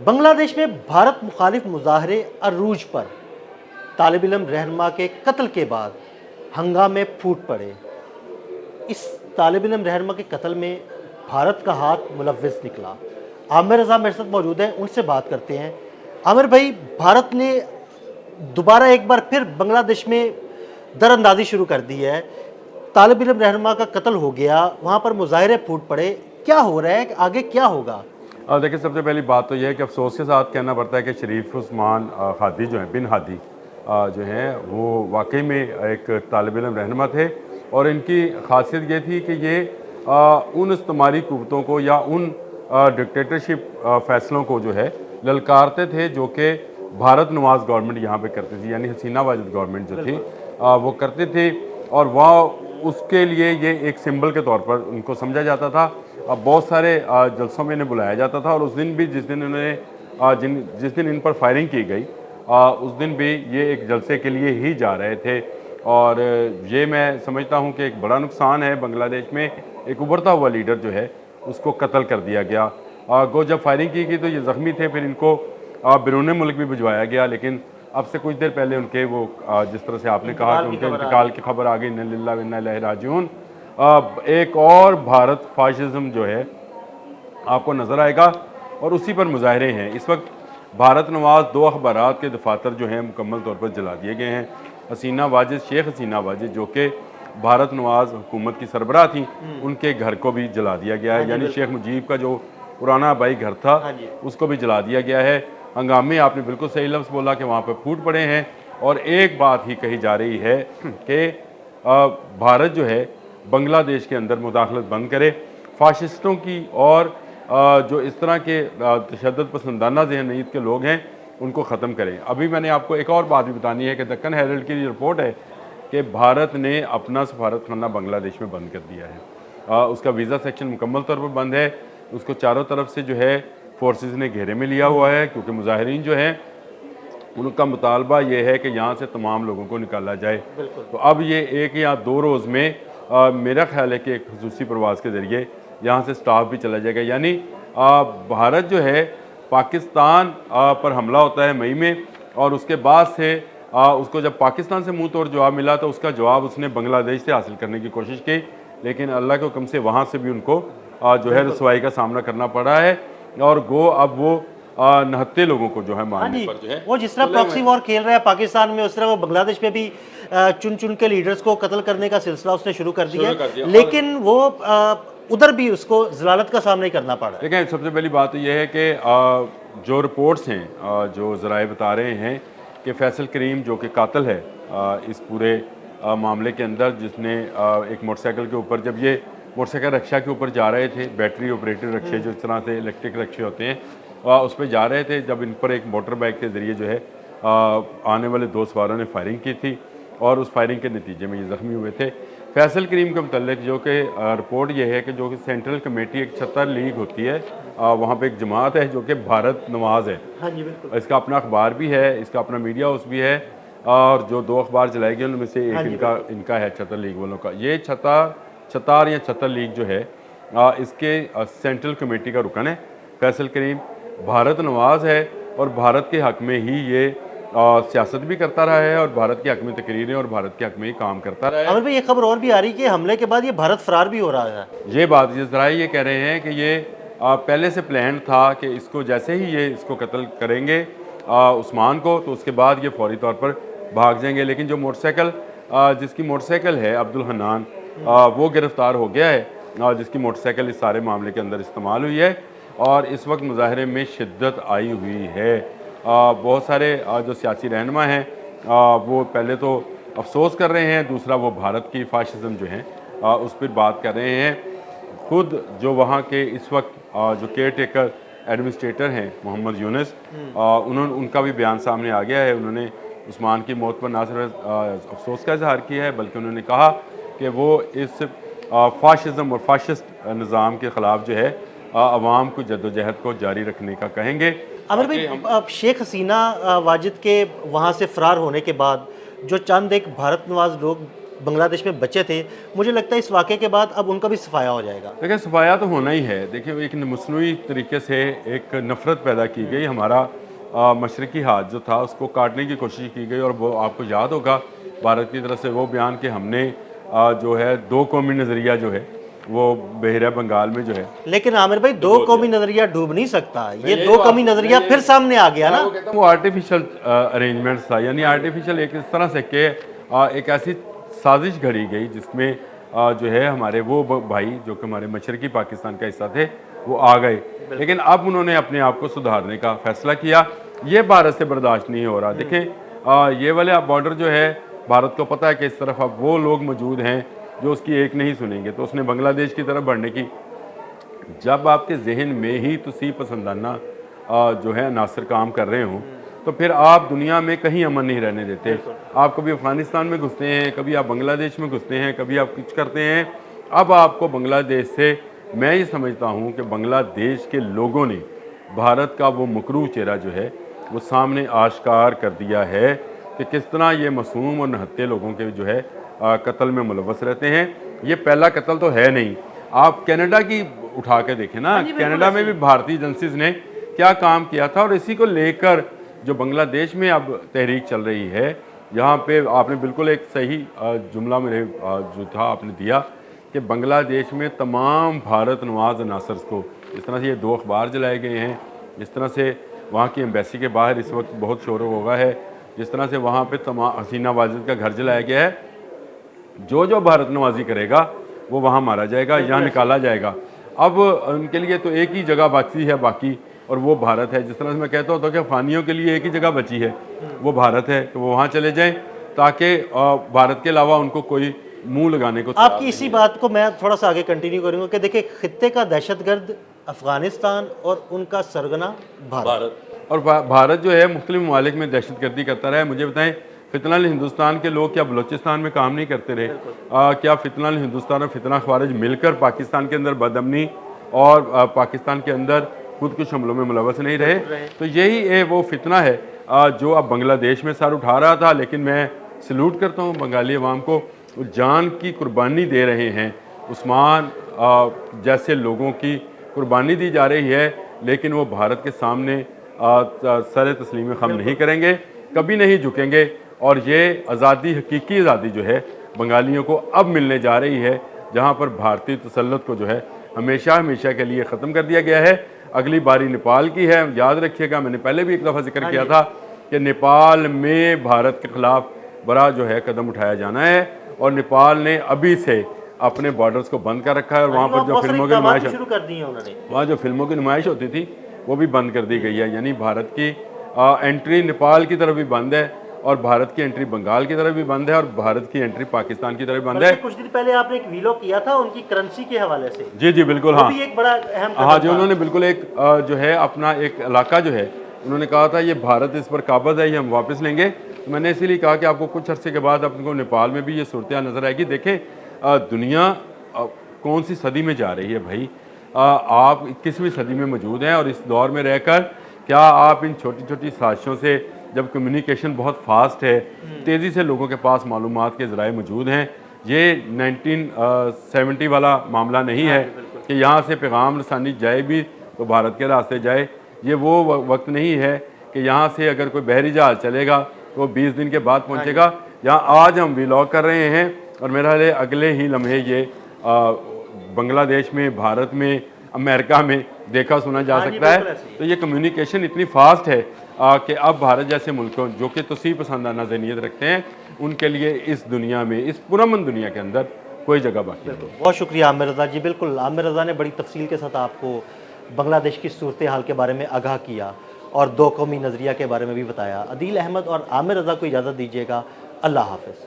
बांग्लादेश में भारत मुखालिफ मुजाहरे अरूज पर तालिब इल्म रहनुमा के कत्ल के बाद हंगामे फूट पड़े। इस तालिब इल्म रहनुमा के कत्ल में भारत का हाथ मुलव्विस निकला। आमिर रज़ा मेरे साथ मौजूद हैं, उनसे बात करते हैं। आमिर भाई, भारत ने दोबारा एक बार फिर बांग्लादेश में दरअंदाजी शुरू कर दी है। तालिब इल्म रहनुमा का कत्ल हो गया, वहाँ पर मुजाहरे फूट पड़े। क्या हो रहा है, आगे क्या होगा? देखिए, सबसे पहली बात तो यह है कि अफसोस के साथ कहना पड़ता है कि शरीफ उस्मान हादी जो हैं, बिन हादी जो हैं, वो वाकई में एक तालिब इल्म रहनुमा थे। और इनकी खासियत ये थी कि ये उन इस्तेमारी कुव्वतों को या उन डिक्टेटरशिप फ़ैसलों को जो है ललकारते थे जो कि भारत नवाज गवर्नमेंट यहाँ पे करती थी, यानी हसीना वाजिद गवर्नमेंट जो थी वो करते थे। और वह उसके लिए ये एक सिंबल के तौर पर उनको समझा जाता था। बहुत सारे जलसों में इन्हें बुलाया जाता था और उस दिन भी जिस दिन जिस दिन इन पर फायरिंग की गई उस दिन भी ये एक जलसे के लिए ही जा रहे थे। और ये मैं समझता हूँ कि एक बड़ा नुकसान है। बांग्लादेश में एक उभरता हुआ लीडर जो है उसको कत्ल कर दिया गया। गो जब फायरिंग की गई तो ये ज़ख्मी थे, फिर इनको बैरून मुल्क भी भिजवाया गया। लेकिन अब से कुछ देर पहले उनके वो जिस तरह से आपने कहा कि उनके इंतकाल की खबर आ गई, इन्ना लिल्लाहि व इन्ना इलैहि राजिऊन। एक और भारत फाशिज्म जो है आपको नज़र आएगा और उसी पर मुजाहरे हैं। इस वक्त भारत नवाज 2 अखबारात के दफातर जो हैं मुकम्मल तौर पर जला दिए गए हैं। हसीना वाजिद, शेख हसीना वाजिद जो कि भारत नवाज हुकूमत की सरबराह थी, उनके घर को भी जला दिया गया है। यानी शेख मुजीब का जो पुराना भाई घर था उसको भी जला दिया गया है। हंगामे, आपने बिल्कुल सही लफ्ज़ बोला कि वहाँ पर फूट पड़े हैं। और एक बात ही कही जा रही है कि भारत जो है बांग्लादेश के अंदर मुदाखलत बंद करे, फाशिस्टों की और जो इस तरह के तशद्दुद पसंदाना ज़हनीत के लोग हैं उनको ख़त्म करें। अभी मैंने आपको एक और बात भी बतानी है कि दक्कन हेरल्ड की रिपोर्ट है कि भारत ने अपना सफारतखाना बांग्लादेश में बंद कर दिया है। उसका वीज़ा सेक्शन मुकम्मल तौर पर बंद है। उसको चारों तरफ से जो है फोर्सेस ने घेरे में लिया हुआ है, क्योंकि मुजाहिरीन जो हैं उनका मुतालबा ये है कि यहाँ से तमाम लोगों को निकाला जाए। तो अब ये 1 या 2 रोज़ में मेरा ख्याल है कि एक खसूसी प्रवास के ज़रिए यहाँ से स्टाफ भी चला जाएगा। यानी भारत जो है पाकिस्तान पर हमला होता है मई में, और उसके बाद से उसको जब पाकिस्तान से मुंह तोड़ जवाब मिला तो उसका जवाब उसने बांग्लादेश से हासिल करने की कोशिश की, लेकिन अल्लाह के हुक्म से वहाँ से भी उनको जो है रसवाई का सामना करना पड़ा है। और गो अब वो नहत्ते लोगों को जो है मारने पर जो है वो जिस तरह प्रॉक्सी वॉर खेल रहा है पाकिस्तान में, उस तरह वो बांग्लादेश में भी चुन चुन के लीडर्स को कत्ल करने का सिलसिला उसने शुरू कर दिया। लेकिन वो उधर भी उसको जलालत का सामना ही करना पड़ा। देखिए, सबसे पहली बात तो यह है कि जो रिपोर्ट्स हैं, जो ज़राए बता रहे हैं कि फैसल करीम जो कि कातिल है इस पूरे मामले के अंदर, जिसने एक मोटरसाइकिल के ऊपर, जब ये मोटरसाइकिल रक्षा के ऊपर जा रहे थे, बैटरी ऑपरेटेड रक्षे जो इस तरह से इलेक्ट्रिक रक्षे होते हैं, उस पर जा रहे थे, जब इन पर एक मोटर बाइक के ज़रिए जो है आने वाले 2 सवारों ने फायरिंग की थी और उस फायरिंग के नतीजे में ये ज़ख्मी हुए थे। फैसल करीम के मतलब जो कि रिपोर्ट ये है कि जो कि सेंट्रल कमेटी एक 76 लीग होती है, वहाँ पे एक जमात है जो कि भारत नवाज है। हाँ जी, बिल्कुल। इसका अपना अखबार भी है, इसका अपना मीडिया हाउस भी है, और जो 2 अखबार चलाए गए उनमें से एक इनका है 76 लीग वालों का। ये छतार या 76 लीग जो है इसके सेंट्रल कमेटी का रुकन है फैसल करीम। भारत नवाज है और भारत के हक़ में ही ये सियासत भी करता रहा है और भारत के हक़ में तकरीरें और भारत के हक़ में ही काम करता रहा है। अमर भाई, ये खबर और भी आ रही है कि हमले के बाद ये भारत फरार भी हो रहा है। ये बात ज़राए ये कह रहे हैं कि ये पहले से प्लान था कि इसको जैसे ही ये इसको कत्ल करेंगे उस्मान को, तो उसके बाद ये फौरी तौर पर भाग जाएंगे। लेकिन जो मोटरसाइकिल जिसकी मोटरसाइकिल है अब्दुल हन्नान, वो गिरफ़्तार हो गया है, जिसकी मोटरसाइकिल इस सारे मामले के अंदर इस्तेमाल हुई है। और इस वक्त मुजाहरे में शिद्दत आई हुई है। बहुत सारे जो सियासी रहनुमा हैं वो पहले तो अफसोस कर रहे हैं, दूसरा वो भारत की फाशिज्म जो है उस पर बात कर रहे हैं। खुद जो वहाँ के इस वक्त जो केयर टेकर एडमिनिस्ट्रेटर हैं मोहम्मद यूनुस, उनका भी बयान सामने आ गया है। उन्होंने उस्मान की मौत पर ना सिर्फ अफसोस का इजहार किया है, बल्कि उन्होंने कहा कि वो इस फाशिज्म और फाशिस्ट निज़ाम के ख़िलाफ़ जो है अवाम को जद्दोजहद को जारी रखने का कहेंगे। अमर भाई, शेख हसीना वाजिद के वहाँ से फ़रार होने के बाद जो चंद एक भारत नवाज लोग बांग्लादेश में बचे थे, मुझे लगता है इस वाक़े के बाद अब उनका भी सफाया हो जाएगा। देखिए सफाया तो होना ही है। देखिए एक मसनूई तरीके से एक नफ़रत पैदा की गई, हमारा मशरक़ी हाथ जो था उसको काटने की कोशिश की गई। और वो आपको याद होगा भारत की तरफ से वो बयान कि हमने जो है दो कौमी नज़रिया जो है वो बहरा बंगाल में जो है। लेकिन आमिर भाई, दो कौमी नज़रिया डूब नहीं सकता, ये दो कौमी नज़रिया फिर सामने आ गया ना। वो आर्टिफिशियल अरेंजमेंट्स था, यानी आर्टिफिशियल एक इस तरह से कि एक ऐसी साजिश घड़ी गई जिसमें जो है हमारे वो भाई जो कि हमारे मशरक़ी पाकिस्तान का हिस्सा थे वो आ गए, लेकिन अब उन्होंने अपने आप को सुधारने का फैसला किया। ये भारत से बर्दाश्त नहीं हो रहा। देखें ये वाले बॉर्डर जो है, भारत को पता है कि इस तरफ अब वो लोग मौजूद हैं जो उसकी एक नहीं सुनेंगे, तो उसने बांग्लादेश की तरफ बढ़ने की। जब आपके जहन में ही तुसी पसंदाना जो है अनासर काम कर रहे हों तो फिर आप दुनिया में कहीं अमन नहीं रहने देते। आप कभी अफ़गानिस्तान में घुसते हैं, कभी आप बांग्लादेश में घुसते हैं, कभी आप कुछ करते हैं। अब आपको बांग्लादेश से, मैं ये समझता हूँ कि बांग्लादेश के लोगों ने भारत का वो मकरूह चेहरा जो है वो सामने आश्कार कर दिया है कि किस तरह ये मासूम और नहत्ते लोगों के जो है कत्ल में मुलव्वस रहते हैं। ये पहला कत्ल तो है नहीं। आप कनाडा की उठा के देखें ना, कनाडा में भी भारतीय एजेंसीज ने क्या काम किया था। और इसी को लेकर जो बांग्लादेश में अब तहरीक चल रही है, यहाँ पे आपने बिल्कुल एक सही जुमला मेरे जो था आपने दिया कि बांग्लादेश में तमाम भारत नवाज अनासर को, इस तरह से ये दो अखबार जलाए गए हैं, जिस तरह से वहाँ की एम्बेसी के बाहर इस वक्त बहुत शोर होगा है, जिस तरह से वहाँ पे तमाम हसीना वाजिद का घर जलाया गया है। जो जो भारत नवाजी करेगा वो वहाँ मारा जाएगा या निकाला जाएगा। अब उनके लिए तो एक ही जगह बची है बाकी, और वो भारत है। जिस तरह से मैं कहता होता कि अफगानियों के लिए एक ही जगह बची है, वो भारत है, कि वो वहाँ चले जाएं ताकि भारत के अलावा उनको कोई मुंह लगाने को। आपकी इसी बात को मैं थोड़ा सा आगे कंटिन्यू करूँगा कि देखिए, खित्ते का दहशतगर्द अफगानिस्तान और उनका सरगना भारत। और भारत जो है मुख्तलिफ ममालिक में दहशतगर्दी करता रहा है। मुझे बताएं, फितनल हिंदुस्तान के लोग क्या बलोचिस्तान में काम नहीं करते रहे? क्या फितनल हिंदुस्तान और फितना ख्वारिज मिलकर पाकिस्तान के अंदर बदअमनी और पाकिस्तान के अंदर खुद कुछ हमलों में मुलव्वस नहीं रहे? तो यही वो फितना है जो अब बांग्लादेश में सर उठा रहा था। लेकिन मैं सल्यूट करता हूँ बंगाली अवाम को, वो जान की कुर्बानी दे रहे हैं। उस्मान जैसे लोगों की कुर्बानी दी जा रही है, लेकिन वो भारत के सामने सर तस्लीम खम नहीं करेंगे, कभी नहीं झुकेंगे। और ये आज़ादी, हकीकी आज़ादी जो है बंगालियों को अब मिलने जा रही है, जहाँ पर भारतीय तसल्लुत को जो है हमेशा हमेशा के लिए ख़त्म कर दिया गया है। अगली बारी नेपाल की है। याद रखिएगा, मैंने पहले भी एक दफ़ा जिक्र किया था कि नेपाल में भारत के ख़िलाफ़ बड़ा जो है कदम उठाया जाना है। और नेपाल ने अभी से अपने बॉर्डर्स को बंद कर रखा है। और वहाँ पर जो फिल्मों की नुमाइश शुरू कर दी है उन्होंने, वहाँ जो फिल्मों की नुमाइश होती थी वो भी बंद कर दी गई है। यानी भारत की एंट्री नेपाल की तरफ भी बंद है, और भारत की एंट्री बंगाल की तरफ भी बंद है, और भारत की एंट्री पाकिस्तान की तरफ बंद है। कुछ दिन पहले आपने एक वीलॉग किया था उनकी करेंसी के हवाले से। जी जी बिल्कुल, हाँ, भी एक बड़ा अहम हाँ जी, उन्होंने बिल्कुल एक जो है अपना एक इलाका जो है उन्होंने कहा था ये भारत इस पर काबज़ है, ये हम वापस लेंगे। तो मैंने इसीलिए कहा कि आपको कुछ अरसे के बाद अपने नेपाल में भी ये सूरत नज़र आएगी। देखें दुनिया कौन सी सदी में जा रही है भाई। आप 21वीं सदी में मौजूद हैं, और इस दौर में रहकर क्या आप इन छोटी छोटी साजिशों से, जब कम्युनिकेशन बहुत फास्ट है, तेज़ी से लोगों के पास मालूमात के ज़राए मौजूद हैं, ये 1970 वाला मामला नहीं है कि यहाँ से पैगाम रसानी जाए भी तो भारत के रास्ते जाए। ये वो वक्त नहीं है कि यहाँ से अगर कोई बहरी जहाज़ चलेगा तो वो 20 दिन के बाद पहुँचेगा। यहाँ आज हम व्लॉग कर रहे हैं, और मेरा अगले ही लम्हे ये बांग्लादेश में, भारत में, अमेरिका में देखा सुना जा सकता है। तो ये कम्युनिकेशन इतनी फास्ट है कि अब भारत जैसे मुल्कों जो कि तोसी पसंदाना ज़हनियत रखते हैं, उनके लिए इस दुनिया में, इस पुरअमन दुनिया के अंदर कोई जगह बाकी नहीं। बहुत शुक्रिया आमिर रज़ा जी। बिल्कुल, आमिर रज़ा ने बड़ी तफसील के साथ आपको बांग्लादेश की सूरत हाल के बारे में आगाह किया और दो कौमी नज़रिया के बारे में भी बताया। अदील अहमद और आमिर रज़ा को इजाज़त दीजिएगा। अल्लाह हाफ़िज़।